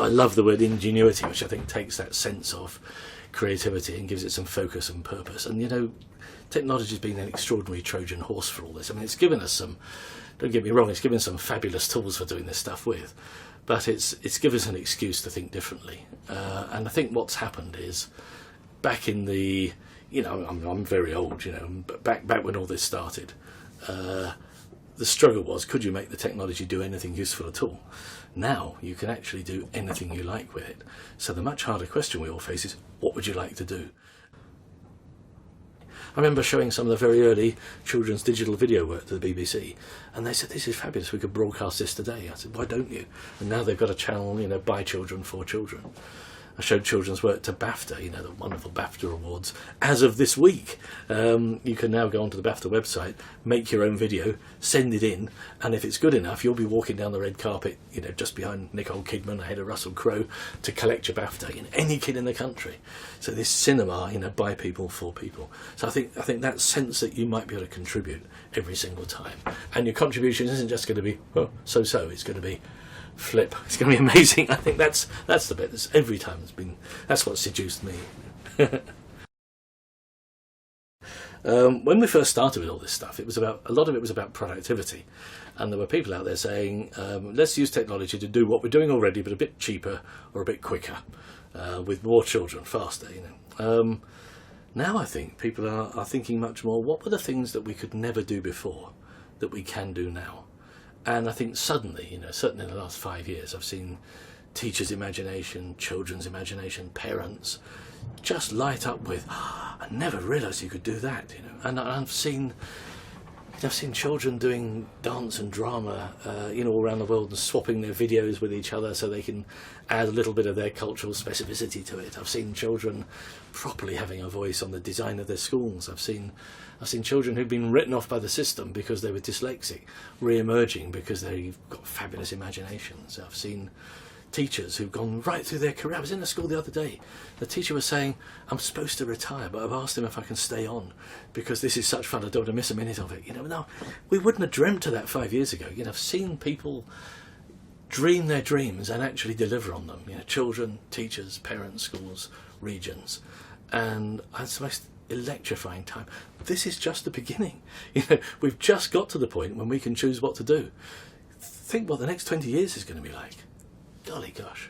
I love the word ingenuity, which I think takes that sense of creativity and gives it some focus and purpose. And, you know, technology's been an extraordinary Trojan horse for all this. I mean, it's given us some, don't get me wrong, it's given us some fabulous tools for doing this stuff with, but it's given us an excuse to think differently. And I think what's happened is, back in the, you know, I'm very old, you know, but back when all this started, the struggle was, could you make the technology do anything useful at all? Now you can actually do anything you like with it. So the much harder question we all face is, what would you like to do? I remember showing some of the very early children's digital video work to the BBC, and they said, this is fabulous, we could broadcast this today. I said, why don't you? And now they've got a channel, you know, by children, for children. I showed children's work to BAFTA, you know, the wonderful BAFTA awards. As of this week, you can now go onto the BAFTA website, make your own video, send it in, and if it's good enough, you'll be walking down the red carpet, you know, just behind Nicole Kidman, ahead of Russell Crowe, to collect your BAFTA. You know, any kid in the country. So this cinema, you know, by people, for people. So I think that sense that you might be able to contribute every single time, and your contribution isn't just going to be, well, so-so. It's going to be flip. It's going to be amazing. I think that's the bit that's every time that's what seduced me. When we first started with all this stuff, a lot of it was about productivity, and there were people out there saying, let's use technology to do what we're doing already, but a bit cheaper or a bit quicker, with more children, faster. You know. Now I think people are thinking much more, what were the things that we could never do before that we can do now? And I think suddenly, you know, certainly in the last 5 years, I've seen teachers' imagination, children's imagination, parents just light up with, I never realised you could do that, you know. And I've seen children doing dance and drama, you know, all around the world, and swapping their videos with each other so they can add a little bit of their cultural specificity to it. I've seen children properly having a voice on the design of their schools. I've seen children who've been written off by the system because they were dyslexic re-emerging because they've got fabulous imaginations. I've seen teachers who've gone right through their career. I was in a school the other day. The teacher was saying, I'm supposed to retire, but I've asked him if I can stay on because this is such fun, I don't want to miss a minute of it. You know, no, we wouldn't have dreamt of that 5 years ago. You know, I've seen people dream their dreams and actually deliver on them. You know, children, teachers, parents, schools, regions. And it's the most electrifying time. This is just the beginning. You know, we've just got to the point when we can choose what to do. Think what the next 20 years is going to be like. Golly gosh.